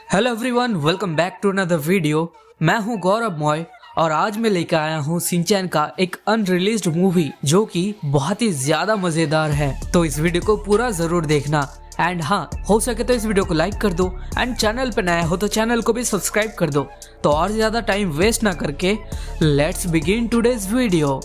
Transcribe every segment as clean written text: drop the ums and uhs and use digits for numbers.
Hello everyone, welcome back to another video. मैं हूं गौरव मॉय और आज मैं लेकर आया हूं शिनचैन का एक अनरिलीज्ड मूवी जो कि बहुत ही ज्यादा मजेदार है। तो इस वीडियो को पूरा जरूर देखना एंड हाँ, हो सके तो इस वीडियो को लाइक कर दो एंड चैनल पे नया हो तो चैनल को भी सब्सक्राइब कर दो। तो और ज्यादा टाइम वेस्ट ना करके लेट्स बिगिन टुडेज वीडियो।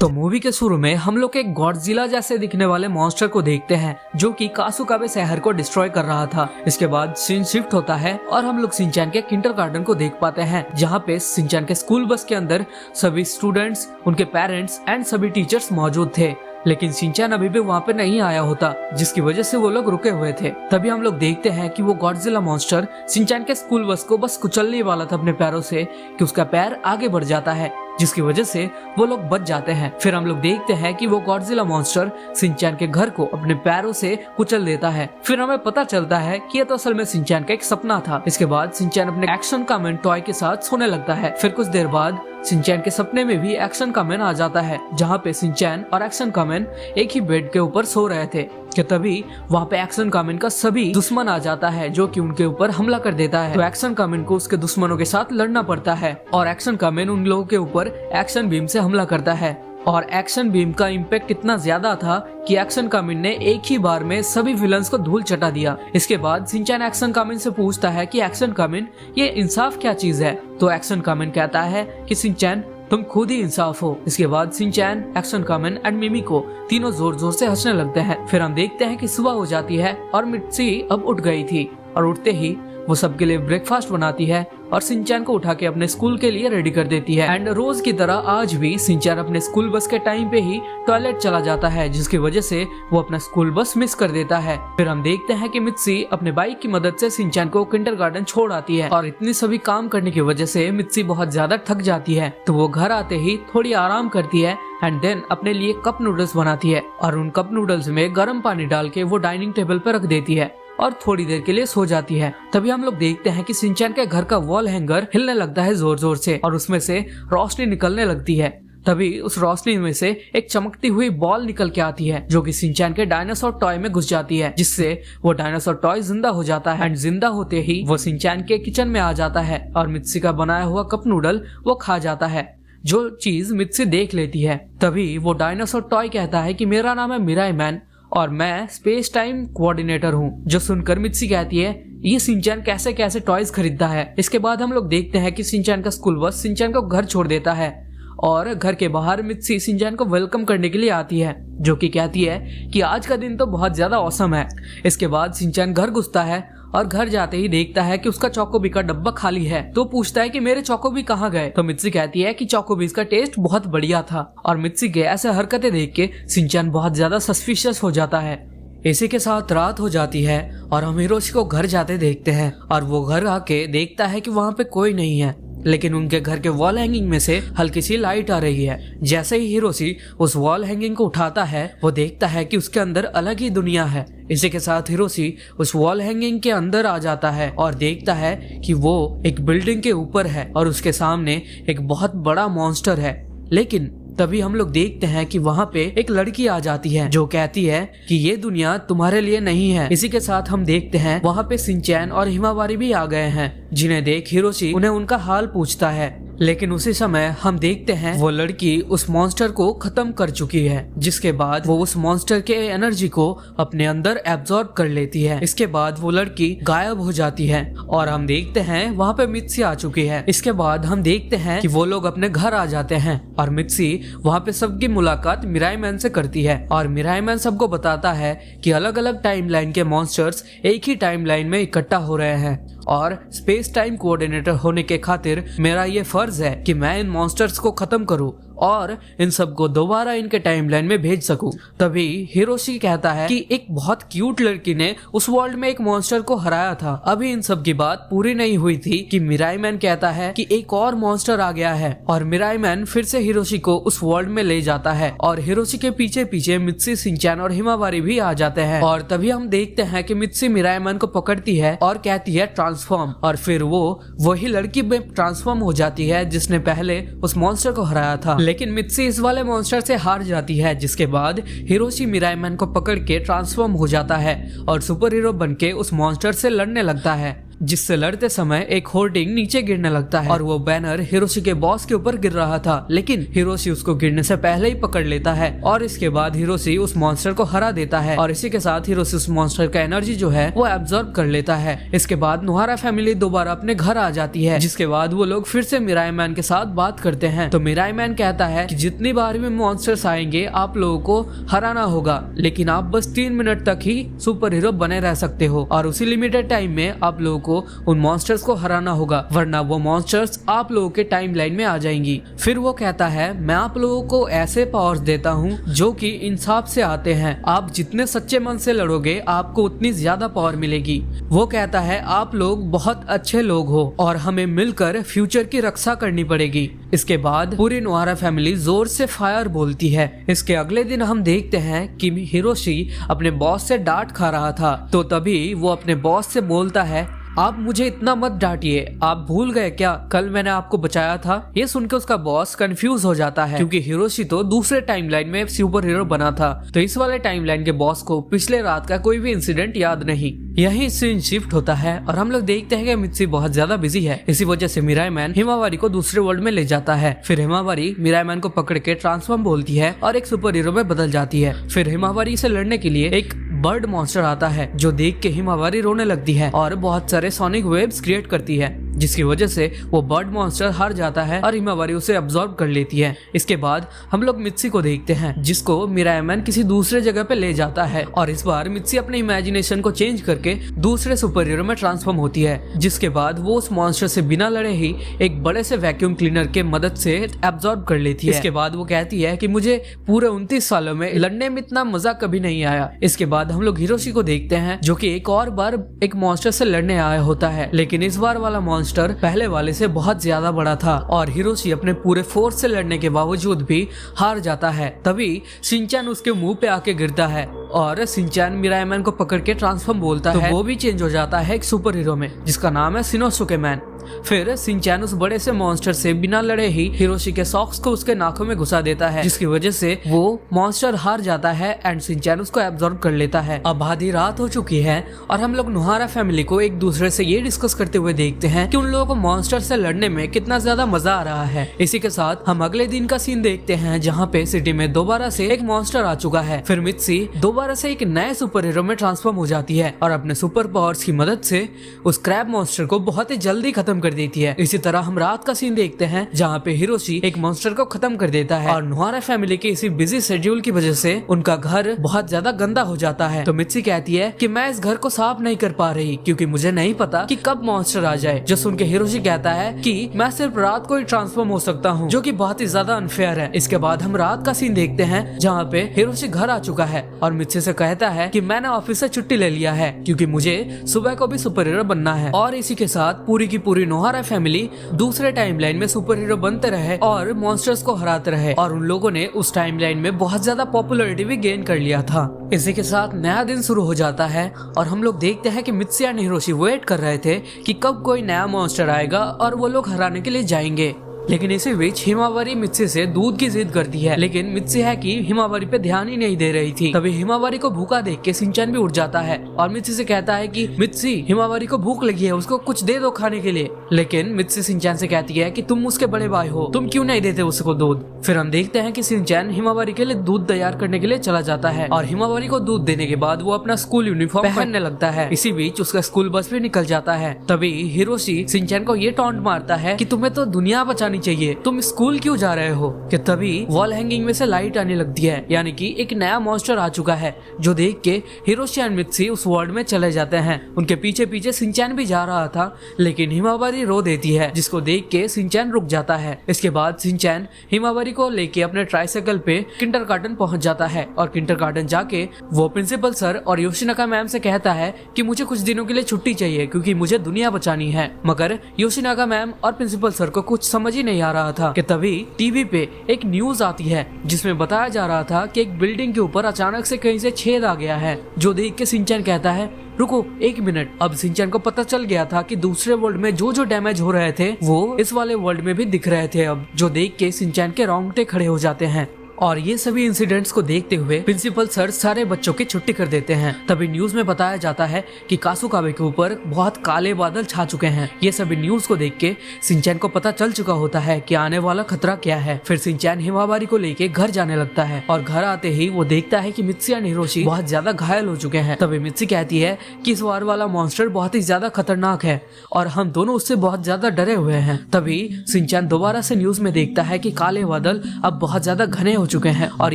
तो मूवी के शुरू में हम लोग एक गॉडजिला जैसे दिखने वाले मॉन्स्टर को देखते हैं जो कि कासुकाबे शहर को डिस्ट्रॉय कर रहा था। इसके बाद सीन शिफ्ट होता है और हम लोग शिनचैन के किंडरगार्टन को देख पाते हैं जहाँ पे शिनचैन के स्कूल बस के अंदर सभी स्टूडेंट्स, उनके पेरेंट्स एंड सभी टीचर्स मौजूद थे। लेकिन शिनचैन अभी भी वहाँ पे नहीं आया होता जिसकी वजह से वो लोग रुके हुए थे। तभी हम लोग देखते हैं कि वो गॉडजिला मॉन्स्टर शिनचैन के स्कूल बस को बस कुचलने वाला था अपने पैरों से कि उसका पैर आगे बढ़ जाता है जिसकी वजह से वो लोग बच जाते हैं। फिर हम लोग देखते हैं कि वो गॉडजिला मॉन्स्टर शिनचैन के घर को अपने पैरों से कुचल देता है। फिर हमें पता चलता है कि ये तो असल में शिनचैन का एक सपना था। इसके बाद शिनचैन अपने एक्शन कामैन टॉय के साथ सोने लगता है। फिर कुछ देर बाद शिनचैन के सपने में भी एक्शन कामैन आ जाता है जहाँ पे शिनचैन और एक्शन कामैन एक ही बेड के ऊपर सो रहे थे कि तभी वहाँ पे एक्शन कामैन का सभी दुश्मन आ जाता है जो कि उनके ऊपर हमला कर देता है। तो एक्शन कामैन को उसके दुश्मनों के साथ लड़ना पड़ता है और एक्शन कामैन उन लोगों के ऊपर एक्शन बीम से हमला करता है। और एक्शन बीम का इम्पैक्ट इतना ज्यादा था कि एक्शन कामैन ने एक ही बार में सभी विलन्स को धूल चटा दिया। इसके बाद शिनचैन एक्शन कामैन से पूछता है कि एक्शन कामैन, ये इंसाफ क्या चीज है? तो एक्शन कामैन कहता है कि शिनचैन, तुम खुद ही इंसाफ हो। इसके बाद शिनचैन, एक्शन कामैन एंड मिमिको तीनों जोर जोर से हंसने लगते हैं। फिर हम देखते हैं कि सुबह हो जाती है और मित्सी अब उठ गई थी और उठते ही वो सबके लिए ब्रेकफास्ट बनाती है और शिनचैन को उठा के अपने स्कूल के लिए रेडी कर देती है। एंड रोज की तरह आज भी शिनचैन अपने स्कूल बस के टाइम पे ही टॉयलेट चला जाता है जिसकी वजह से वो अपना स्कूल बस मिस कर देता है। फिर हम देखते हैं कि मित्सी अपने बाइक की मदद से शिनचैन को किंडरगार्टन छोड़ आती है और इतनी सभी काम करने की वजह से मित्सी बहुत ज्यादा थक जाती है। तो वो घर आते ही थोड़ी आराम करती है एंड देन अपने लिए कप नूडल्स बनाती है और उन कप नूडल्स में गर्म पानी डाल के वो डाइनिंग टेबल पर रख देती है और थोड़ी देर के लिए सो जाती है। तभी हम लोग देखते हैं कि शिनचैन के घर का वॉल हैंगर हिलने लगता है जोर जोर से और उसमें से रोशनी निकलने लगती है। तभी उस रोशनी में से एक चमकती हुई बॉल निकल के आती है जो कि शिनचैन के डायनासोर टॉय में घुस जाती है जिससे वो डायनासोर टॉय जिंदा हो जाता है एंड जिंदा होते ही वो शिनचैन के किचन में आ जाता है और मित्सी का बनाया हुआ कप नूडल वो खा जाता है, जो चीज मित्सी देख लेती है। तभी वो डायनासोर टॉय कहता है कि मेरा नाम है मिराई मैन और मैं स्पेस टाइम कोऑर्डिनेटर हूँ। जो सुनकर मित्सी कहती है ये शिनचैन कैसे कैसे टॉयज खरीदता है। इसके बाद हम लोग देखते हैं कि शिनचैन का स्कूल बस शिनचैन को घर छोड़ देता है और घर के बाहर मित्सी शिनचैन को वेलकम करने के लिए आती है जो कि कहती है कि आज का दिन तो बहुत ज्यादा औसम है। इसके बाद शिनचैन घर घुसता है और घर जाते ही देखता है कि उसका चोकोबी का डब्बा खाली है। तो पूछता है कि मेरे चोकोबी कहाँ गए? तो मित्सी कहती है कि चोकोबीज का टेस्ट बहुत बढ़िया था। और मित्सी के ऐसे हरकतें देख के शिनचैन बहुत ज्यादा सस्पिशियस हो जाता है। इसी के साथ रात हो जाती है और हम हिरोशी को घर जाते देखते हैं और वो घर आके देखता है कि वहाँ पे कोई नहीं है, लेकिन उनके घर के वॉल हैंगिंग में से हल्की सी लाइट आ रही है। जैसे ही हिरोशी उस वॉल हैंगिंग को उठाता है वो देखता है कि उसके अंदर अलग ही दुनिया है। इसी के साथ हिरोशी उस वॉल हैंगिंग के अंदर आ जाता है और देखता है कि वो एक बिल्डिंग के ऊपर है और उसके सामने एक बहुत बड़ा मॉन्स्टर है। लेकिन तभी हम लोग देखते हैं कि वहाँ पे एक लड़की आ जाती है जो कहती है कि ये दुनिया तुम्हारे लिए नहीं है। इसी के साथ हम देखते हैं वहाँ पे शिनचैन और हिमावारी भी आ गए हैं जिन्हें देख हिरोशी उन्हें उनका हाल पूछता है। लेकिन उसी समय हम देखते हैं वो लड़की उस मॉन्स्टर को खत्म कर चुकी है जिसके बाद वो उस मॉन्स्टर के एनर्जी को अपने अंदर एब्जॉर्ब कर लेती है। इसके बाद वो लड़की गायब हो जाती है और हम देखते हैं वहाँ पे मित्सी आ चुकी है। इसके बाद हम देखते हैं कि वो लोग अपने घर आ जाते हैं और मित्सी वहाँ पे सबकी मुलाकात मिराई मैन से करती है और मिराई मैन सबको बताता है कि अलग अलग टाइमलाइन के मॉन्स्टर्स एक ही टाइमलाइन में इकट्ठा हो रहे हैं और स्पेस टाइम कोऑर्डिनेटर होने के खातिर मेरा ये फर्ज है कि मैं इन मॉन्स्टर्स को खत्म करूं और इन सबको दोबारा इनके टाइमलाइन में भेज सकूं। तभी हिरोशी कहता है कि एक बहुत क्यूट लड़की ने उस वर्ल्ड में एक मॉन्स्टर को हराया था। अभी इन सब की बात पूरी नहीं हुई थी कि मिराई मैन कहता है कि एक और मॉन्स्टर आ गया है और मिराई मैन फिर से हिरोशी को उस वर्ल्ड में ले जाता है और हिरोशी के पीछे पीछे मित्सी, शिनचैन और हिमावारी भी आ जाते हैं। और तभी हम देखते हैं कि मित्सी मिराई मैन को पकड़ती है और कहती है ट्रांसफॉर्म और फिर वो वही लड़की में ट्रांसफॉर्म हो जाती है जिसने पहले उस मॉन्स्टर को हराया था। लेकिन मित्सी इस वाले मॉन्स्टर से हार जाती है, जिसके बाद हिरोशी मिराईमैन को पकड़ के ट्रांसफॉर्म हो जाता है और सुपर हीरो बनके उस मॉन्स्टर से लड़ने लगता है, जिससे लड़ते समय एक होर्डिंग नीचे गिरने लगता है और वो बैनर हिरोशी के बॉस के ऊपर गिर रहा था, लेकिन हिरोशी उसको गिरने से पहले ही पकड़ लेता है और इसके बाद हिरोशी उस मॉन्स्टर को हरा देता है और इसी के साथ हिरोशी उस मॉन्स्टर का एनर्जी जो है वो एब्जॉर्ब कर लेता है। इसके बाद नोहारा फैमिली दोबारा अपने घर आ जाती है, जिसके बाद वो लोग फिर से मिराईमैन के साथ बात करते हैं। तो मिराईमैन कहता है कि जितनी बार भी मॉन्स्टर्स आएंगे आप लोगों को हराना होगा, लेकिन आप बस 3 मिनट तक ही सुपर हीरो बने रह सकते हो और उसी लिमिटेड टाइम में आप लोगों को उन मॉन्स्टर्स को हराना होगा, वरना वो मॉन्स्टर्स आप लोगों के टाइमलाइन में आ जाएंगी। फिर वो कहता है मैं आप लोगों को ऐसे पावर्स देता हूँ जो कि इंसाफ से आते हैं, आप जितने सच्चे मन से लड़ोगे आपको उतनी ज्यादा पावर मिलेगी। वो कहता है आप लोग बहुत अच्छे लोग हो और हमें मिलकर फ्यूचर की रक्षा करनी पड़ेगी। इसके बाद पूरी नोहारा फैमिली जोर से फायर बोलती है। इसके अगले दिन हम देखते हैं कि हिरोशी अपने बॉस से डांट खा रहा था, तो तभी वो अपने बॉस से बोलता है आप मुझे इतना मत डांटिए, आप भूल गए क्या कल मैंने आपको बचाया था। ये सुनकर उसका बॉस कंफ्यूज हो जाता है, क्योंकि हिरोशी तो दूसरे टाइमलाइन में सुपर हीरो बना था, तो इस वाले टाइमलाइन के बॉस को पिछले रात का कोई भी इंसिडेंट याद नहीं। यही सीन शिफ्ट होता है और हम लोग देखते हैं कि मित्सी बहुत ज्यादा बिजी है। इसी वजह से मिराईमैन हिमावारी को दूसरे वर्ल्ड में ले जाता है। फिर हिमावारी मिराईमैन को पकड़ के ट्रांसफॉर्म बोलती है और एक सुपर हीरो में बदल जाती है। फिर हिमावारी से लड़ने के लिए एक बर्ड मॉन्स्टर आता है, जो देख के हिमावारी रोने लगती है और बहुत सारे सोनिक वेव्स क्रिएट करती है, जिसकी वजह से वो बर्ड मॉन्स्टर हार जाता है और हिमावारी उसे अब्सॉर्ब कर लेती है। इसके बाद हम लोग मित्सी को देखते हैं, जिसको मिराईमैन किसी दूसरे जगह पे ले जाता है और इस बार मित्सी अपने इमेजिनेशन को चेंज करके दूसरे सुपर हीरो में ट्रांसफॉर्म होती है, जिसके बाद वो उस मॉन्स्टर से बिना लड़े ही एक बड़े से वैक्यूम क्लीनर के मदद से एब्सॉर्ब कर लेती है। इसके बाद वो कहती है कि मुझे पूरे 29 सालों में लड़ने में इतना मजा कभी नहीं आया। इसके बाद हम लोग हिरोशी को देखते हैं, जो कि एक और बार एक मॉन्स्टर से लड़ने आया होता है, लेकिन इस बार वाला मॉन्स्टर पहले वाले से बहुत ज्यादा बड़ा था और हिरोशी अपने पूरे फोर्स से लड़ने के बावजूद भी हार जाता है। तभी शिनचैन उसके मुंह पे आके गिरता है और शिनचैन मिराईमैन को पकड़ के ट्रांसफॉर्म बोलता है, तो वो भी चेंज हो जाता है एक सुपर हीरो में, जिसका नाम है शिनोसुके मैन। फिर शिनचैन उस बड़े से मॉन्स्टर से बिना लड़े ही हिरोशी के सॉक्स को उसके नाकों में घुसा देता है, जिसकी वजह से वो मॉन्स्टर हार जाता है एंड शिनचैन उसको एब्सॉर्ब कर लेता है। अब आधी रात हो चुकी है और हम लोग नोहारा फैमिली को एक दूसरे से ये डिस्कस करते हुए देखते हैं कि उन लोगों को मॉन्स्टर से लड़ने में कितना ज्यादा मजा आ रहा है। इसी के साथ हम अगले दिन का सीन देखते हैं, जहाँ पे सिटी में दोबारा से एक मॉन्स्टर आ चुका है। फिर मित्सी दोबारा से एक नए सुपर हीरो में ट्रांसफॉर्म हो जाती है और अपने सुपर पावर्स की मदद से उस क्रैब मॉन्स्टर को बहुत ही जल्दी खत्म कर देती है। इसी तरह हम रात का सीन देखते हैं, जहाँ पे हिरोशी एक मॉन्स्टर को खत्म कर देता है और नोहारा फैमिली के इसी बिजी शेड्यूल की वजह से उनका घर बहुत ज्यादा गंदा हो जाता है। तो मित्सी कहती है कि मैं इस घर को साफ नहीं कर पा रही क्योंकि मुझे नहीं पता कि कब मॉन्स्टर आ जाए। जो सुन के हिरोशी कहता है कि मैं सिर्फ रात को ही ट्रांसफॉर्म हो सकता हूँ, जो कि बहुत ही ज्यादा अनफेयर है। इसके बाद हम रात का सीन देखते हैं, जहाँ पे हिरोशी घर आ चुका है और मित्सी से कहता है कि मैंने ऑफिस से छुट्टी ले लिया है क्योंकि मुझे सुबह को भी सुपर हीरो बनना है। और इसी के साथ पूरी की पूरी नोहारा फैमिली दूसरे टाइमलाइन में सुपर हीरो बनते रहे और मॉन्स्टर्स को हराते रहे और उन लोगों ने उस टाइमलाइन में बहुत ज्यादा पॉपुलैरिटी भी गेन कर लिया था। इसी के साथ नया दिन शुरू हो जाता है और हम लोग देखते हैं कि मित्सी एंड हिरोशी वेट कर रहे थे कि कब कोई नया मॉन्स्टर आएगा और वो लोग हराने के लिए जाएंगे। लेकिन इसी बीच हिमावारी मित्सी से दूध की जिद करती है, लेकिन मित्सी है कि हिमावारी पे ध्यान ही नहीं दे रही थी। तभी हिमावारी को भूखा देख के शिनचैन भी उठ जाता है और मित्सी से कहता है कि मित्सी हिमावारी को भूख लगी है, उसको कुछ दे दो खाने के लिए। लेकिन मित्सी शिनचैन से कहती है कि तुम उसके बड़े भाई हो, तुम क्यों नहीं देते उसको दूध। फिर हम देखते हैं कि शिनचैन हिमावारी के लिए दूध तैयार करने के लिए चला जाता है और हिमावारी को दूध देने के बाद वो अपना स्कूल यूनिफॉर्म पहनने लगता है। इसी बीच उसका स्कूल बस भी निकल जाता है। तभी हिरोशी शिनचैन को ये टॉन्ट मारता है कि तुम्हें तो दुनिया बचानी चाहिए, तुम स्कूल क्यों जा रहे हो। कि तभी वॉल हैंगिंग में से लाइट आने लगती है, यानी कि एक नया मॉन्स्टर आ चुका है, जो देख के हिरोशी एंड मित्सी उस वर्ल्ड में चले जाते हैं। उनके पीछे पीछे शिनचैन भी जा रहा था, लेकिन हिमावारी रो देती है, जिसको देख के शिनचैन रुक जाता है। इसके बाद शिनचैन हिमावारी को लेके अपने ट्राइसाइकिल पे किंडरगार्टन पहुंच जाता है और किंडरगार्टन जाके वो प्रिंसिपल सर और योशिनाका मैम से कहता है कि मुझे कुछ दिनों के लिए छुट्टी चाहिए क्योंकि मुझे दुनिया बचानी है। मगर योशिनाका मैम और प्रिंसिपल सर को कुछ समझ ही नहीं आ रहा था कि तभी टीवी पे एक न्यूज आती है जिसमें बताया जा रहा था कि एक बिल्डिंग के ऊपर अचानक से कहीं से छेद आ गया है, जो देख के शिनचैन कहता है रुको 1 मिनट, अब शिनचैन को पता चल गया था कि दूसरे वर्ल्ड में जो जो डैमेज हो रहे थे वो इस वाले वर्ल्ड में भी दिख रहे थे अब, जो देख के शिनचैन के रोंगटे खड़े हो जाते हैं। और ये सभी इंसिडेंट्स को देखते हुए प्रिंसिपल सर सारे बच्चों की छुट्टी कर देते हैं। तभी न्यूज में बताया जाता है कि कासुकाबे के ऊपर बहुत काले बादल छा चुके हैं। ये सभी न्यूज को देख के शिनचैन को पता चल चुका होता है कि आने वाला खतरा क्या है। फिर शिनचैन हिमावारी को लेके घर जाने लगता है और घर आते ही वो देखता है कि मित्सी और हिरोशी बहुत ज्यादा घायल हो चुके हैं। तभी मित्सी कहती है कि इस वार वाला मॉन्स्टर बहुत ही ज्यादा खतरनाक है और हम दोनों उससे बहुत ज्यादा डरे हुए हैं। तभी शिनचैन दोबारा से न्यूज में देखता है कि काले बादल अब बहुत ज्यादा घने हो चुके हैं और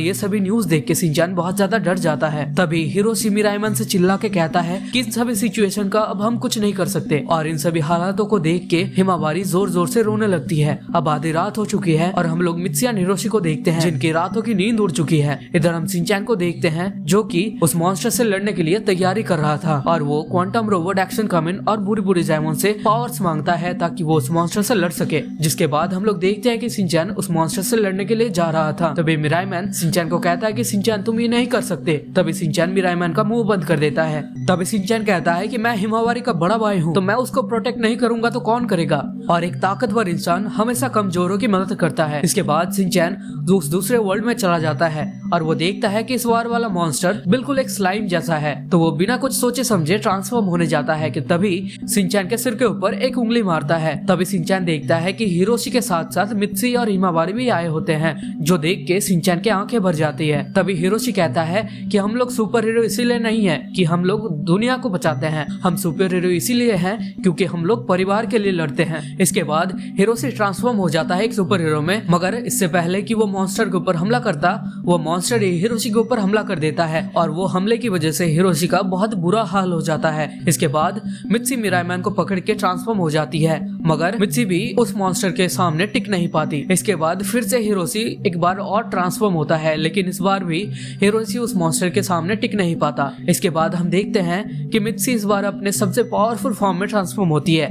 ये सभी न्यूज देख के शिनचैन बहुत ज्यादा डर जाता है। तभी हिरोशी मिरायमन से चिल्ला के कहता है कि इन सभी सिचुएशन का अब हम कुछ नहीं कर सकते और इन सभी हालातों को देख के हिमावारी जोर जोर से रोने लगती है। अब आधी रात हो चुकी है और हम लोग मित्सी और हिरोशी को देखते हैं जिनकी रातों की नींद उड़ चुकी है। इधर हम शिनचैन को देखते हैं जो कि उस मॉन्स्टर से लड़ने के लिए तैयारी कर रहा था और वो क्वांटम रोबोट एक्शन कामिन और बुरी बुरी जाइमोन से पावर्स मांगता है ताकि वो उस मॉन्स्टर से लड़ सके। जिसके बाद हम लोग देखते हैं कि शिनचैन उस मॉन्स्टर से लड़ने के लिए जा रहा था। तभी मिरायमैन शिनचैन को कहता है कि शिनचैन तुम ये नहीं कर सकते। तभी शिनचैन मिरायमैन का मुंह बंद कर देता है। तभी शिनचैन कहता है कि मैं हिमावारी का बड़ा भाई हूँ, तो मैं उसको प्रोटेक्ट नहीं करूंगा तो कौन करेगा, और एक ताकतवर इंसान हमेशा कमजोरों की मदद करता है। इसके बाद शिनचैन दूसरे वर्ल्ड में चला जाता है और वो देखता है कि इस वार वाला मॉन्स्टर बिल्कुल एक स्लाइम जैसा है। तो वो बिना कुछ सोचे समझे ट्रांसफॉर्म होने जाता है कि तभी शिनचैन के सिर के ऊपर एक उंगली मारता है। तभी शिनचैन देखता है कि हिरोशी के साथ साथ मित्सी और हिमावारी भी आए होते हैं, जो देख के शिनचैन की आंखें भर जाती है। तभी हिरोशी कहता है कि हम लोग सुपर हीरो इसीलिए नहीं है कि हम लोग दुनिया को बचाते हैं, हम सुपर हीरो इसीलिए हैं क्योंकि हम लोग परिवार के लिए लड़ते हैं। इसके बाद हिरोशी ट्रांसफॉर्म हो जाता है एक सुपर हीरो में, मगर इससे पहले कि वो मॉन्स्टर के ऊपर हमला करता, वो मॉन्स्टर हिरोशी के ऊपर हमला कर देता है और वो हमले की वजह से हिरोशी का बहुत बुरा हाल हो जाता है। इसके बाद मित्सी मिरायमैन को पकड़ के ट्रांसफॉर्म हो जाती है, मगर मित्सी भी उस मॉन्स्टर के सामने टिक नहीं पाती। इसके बाद फिर से हिरोशी एक बार और ट्रांसफॉर्म होता है, लेकिन इस बार भी हिरोशी उस मॉन्स्टर के सामने टिक नहीं पाता। इसके बाद हम देखते हैं कि मित्सी इस बार अपने सबसे पावरफुल फॉर्म में ट्रांसफॉर्म होती है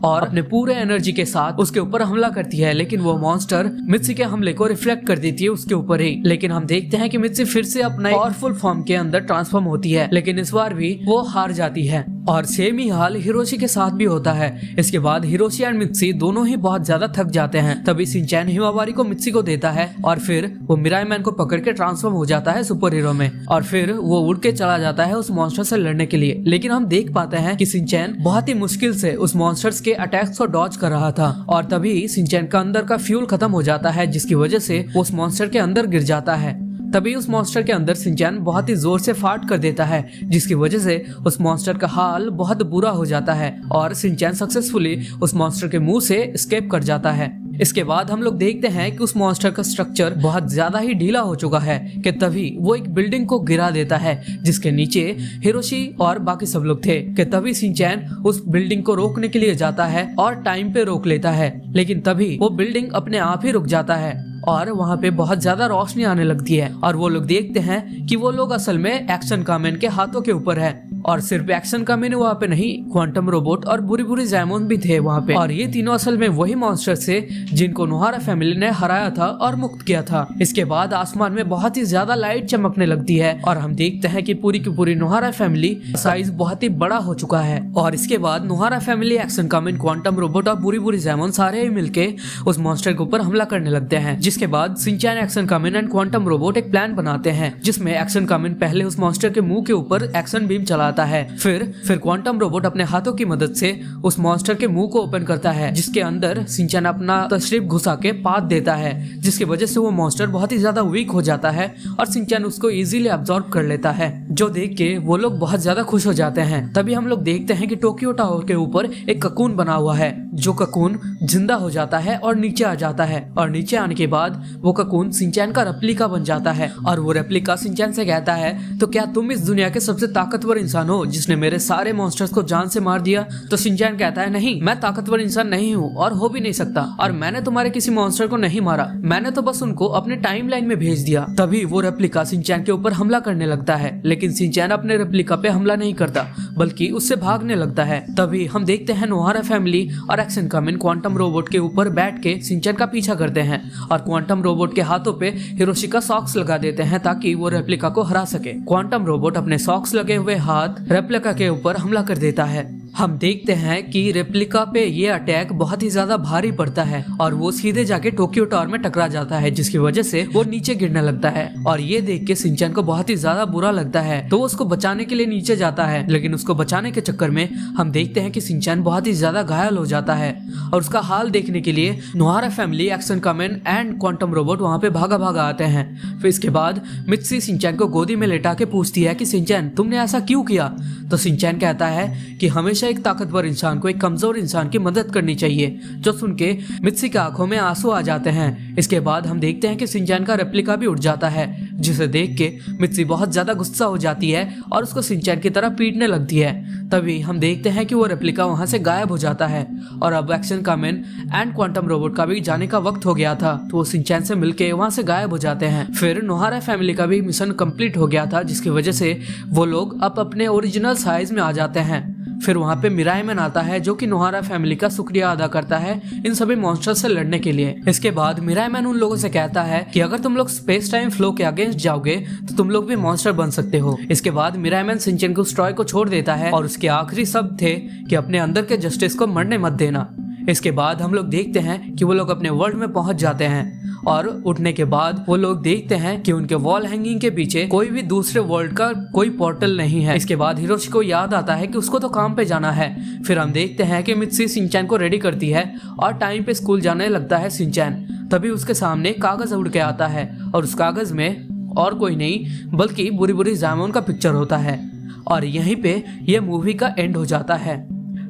और अपने पूरे एनर्जी के साथ उसके ऊपर हमला करती है, लेकिन वो मॉन्स्टर मित्सी के हमले को रिफ्लेक्ट कर देती है उसके ऊपर ही। लेकिन हम देखते हैं कि मित्सी फिर से अपने पावरफुल फॉर्म के अंदर ट्रांसफॉर्म होती है, लेकिन इस बार भी वो हार जाती है और सेम ही हाल हिरोशी के साथ भी होता है। इसके बाद हिरोशी और मित्सी दोनों ही बहुत ज्यादा थक जाते हैं। तभी शिनचैन हिमावारी को मित्सी को देता है और फिर वो मिरायमैन को पकड़ के ट्रांसफॉर्म हो जाता है सुपर हीरो में और फिर वो उड़ के चला जाता है उस मॉन्स्टर से लड़ने के लिए। लेकिन हम देख पाते हैं कि शिनचैन बहुत ही मुश्किल से उस मॉन्स्टर्स के अटैक्स को डॉज कर रहा था और तभी शिनचैन का अंदर का फ्यूल खत्म हो जाता है, जिसकी वजह से उस मॉन्स्टर के अंदर गिर जाता है। तभी उस मॉन्स्टर के अंदर शिनचैन बहुत ही जोर से फाट कर देता है, जिसकी वजह से उस मॉन्स्टर का हाल बहुत बुरा हो जाता है और शिनचैन सक्सेसफुली उस मॉन्स्टर के मुंह से एस्केप कर जाता है। इसके बाद हम लोग देखते हैं कि उस मॉन्स्टर का स्ट्रक्चर बहुत ज्यादा ही ढीला हो चुका है कि तभी वो एक बिल्डिंग को गिरा देता है, जिसके नीचे हिरोशी और बाकी सब लोग थे। कि तभी शिनचैन उस बिल्डिंग को रोकने के लिए जाता है और टाइम पे रोक लेता है, लेकिन तभी वो बिल्डिंग अपने आप ही रुक जाता है और वहाँ पे बहुत ज्यादा रोशनी आने लगती है और वो लोग देखते हैं कि वो लोग असल में एक्शन कामेन के हाथों के ऊपर है। और सिर्फ एक्शन कामेन वहाँ पे नहीं, क्वांटम रोबोट और बुरी बुरी जाइमोन भी थे वहाँ पे, और ये तीनों असल में वही मॉन्स्टर थे जिनको नोहारा फैमिली ने हराया था और मुक्त किया था। इसके बाद आसमान में बहुत ही ज्यादा लाइट चमकने लगती है और हम देखते हैं कि पूरी की पूरी नोहारा फैमिली साइज बहुत ही बड़ा हो चुका है। और इसके बाद Nohara family, action Kamen, quantum robot और बुरी बुरी जाइमोन सारे मिलके उस मॉन्स्टर के ऊपर हमला करने लगते हैं। जिसके बाद Shinchan, action Kamen and quantum robot एक प्लान बनाते हैं, जिसमें एक्शन कामेन पहले उस मॉन्स्टर के मुंह के ऊपर एक्शन बीम चलाता है, फिर क्वांटम रोबोट अपने हाथों की मदद से उस मॉन्स्टर के मुंह को ओपन करता है, जिसके अंदर शिनचैन अपना तशरीफ घुसा के पात देता है, जिसकी वजह से वो मॉन्स्टर बहुत ही ज्यादा वीक हो जाता है और शिनचैन उसको इजीली अब्सॉर्ब कर लेता है, जो देख के वो लोग बहुत ज्यादा खुश हो जाते हैं। तभी हम लोग देखते हैं कि टोक्यो टावर के ऊपर एक ककून बना हुआ है, जो ककून जिंदा हो जाता है और नीचे आ जाता है, और नीचे आने के बाद वो ककून शिनचैन का रेप्लिका बन जाता है और वो रेप्लिका शिनचैन से कहता है, तो क्या तुम इस दुनिया के सबसे ताकतवर इंसान हो जिसने मेरे सारे मॉन्स्टर्स को जान से मार दिया? तो शिनचैन कहता है, नहीं, मैं ताकतवर इंसान नहीं हूँ और हो भी नहीं सकता, और मैंने तुम्हारे किसी मॉन्स्टर को नहीं मारा, मैंने तो बस उनको अपने टाइमलाइन में भेज दिया। तभी वो रेप्लिका शिनचैन के ऊपर हमला करने लगता है, लेकिन शिनचैन अपने रेप्लिका पे हमला नहीं करता बल्कि उससे भागने लगता है। तभी हम देखते हैं नोहारा फैमिली और एक्शन कामिन क्वांटम रोबोट के ऊपर बैठ के शिनचैन का पीछा करते हैं और क्वांटम रोबोट के हाथों पे हिरोशी का सॉक्स लगा देते हैं ताकि वो रेप्लिका को हरा सके। क्वांटम रोबोट अपने सॉक्स लगे हुए हाथ रेप्लिका के ऊपर हमला कर देता है। हम देखते हैं कि रेप्लिका पे ये अटैक बहुत ही ज्यादा भारी पड़ता है और वो सीधे जाके टोक्यो टावर में टकरा जाता है, जिसकी वजह से वो नीचे गिरने लगता है। और ये देख के शिनचैन को बहुत ही ज्यादा बुरा लगता है, तो वो उसको बचाने के लिए नीचे जाता है, लेकिन उसको बचाने के चक्कर में हम देखते हैं कि शिनचैन बहुत ही ज्यादा घायल हो जाता है और उसका हाल देखने के लिए Nohara family, action Kamen and quantum robot वहाँ पे भागा भागा आते हैं। फिर इसके बाद मित्सी शिनचैन को गोदी में लेटा के पूछती है कि शिनचैन तुमने ऐसा क्यों किया? तो शिनचैन कहता है कि हमेशा एक ताकतवर इंसान को एक कमजोर इंसान की मदद करनी चाहिए। जो सुन के मित्सी की आंखों में आंसू आ जाते हैं। इसके बाद हम देखते हैं कि शिनचैन का रेप्लिका भी उड़ जाता है, जिसे देख के मित्सी बहुत ज्यादा गुस्सा हो जाती है और उसको शिनचैन की तरह पीटने लगती है। तभी हम देखते हैं कि वो रेप्लिका वहां से गायब हो जाता है और अब action Kamen and quantum robot का भी जाने का वक्त हो गया था, तो वो शिनचैन से मिलके वहां से गायब हो जाते हैं। फिर नोहारा फैमिली का भी मिशन कंप्लीट हो गया था, जिसकी वजह से वो लोग अब अपने ओरिजिनल साइज में आ जाते हैं। फिर वहाँ पे मिराईमैन आता है जो कि नोहारा फैमिली का शुक्रिया अदा करता है इन सभी मॉन्स्टर से लड़ने के लिए। इसके बाद मिराईमैन उन लोगों से कहता है कि अगर तुम लोग स्पेस टाइम फ्लो के अगेंस्ट जाओगे तो तुम लोग भी मॉन्स्टर बन सकते हो। इसके बाद मिराईमैन शिनचैन को स्ट्रॉय को छोड़ देता है और उसके आखिरी शब्द थे कि अपने अंदर के जस्टिस को मरने मत देना। इसके बाद हम लोग देखते हैं कि वो लोग अपने वर्ल्ड में पहुंच जाते हैं और उठने के बाद वो लोग देखते हैं कि उनके वॉल हैंगिंग के पीछे कोई भी दूसरे वर्ल्ड का कोई पोर्टल नहीं है। इसके बाद हिरोशी को याद आता है कि उसको तो काम पे जाना है। फिर हम देखते हैं कि मित्सी शिनचैन को रेडी करती है और टाइम पे स्कूल जाने लगता है शिनचैन। तभी उसके सामने कागज उड़ के आता है और उस कागज में और कोई नहीं बल्कि बुरी बुरी जामुन का पिक्चर होता है और यहीं पे ये मूवी का एंड हो जाता है।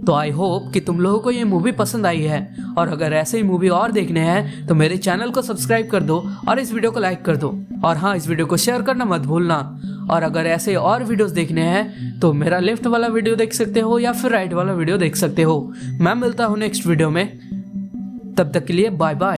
तो आई होप कि तुम लोगों को ये मूवी पसंद आई है और अगर ऐसे ही मूवी और देखने हैं तो मेरे चैनल को सब्सक्राइब कर दो और इस वीडियो को लाइक कर दो और हाँ, इस वीडियो को शेयर करना मत भूलना। और अगर ऐसे और वीडियोस देखने हैं तो मेरा लेफ्ट वाला वीडियो देख सकते हो या फिर राइट वाला वीडियो देख सकते हो। मैं मिलता हूँ नेक्स्ट वीडियो में, तब तक के लिए बाय बाय।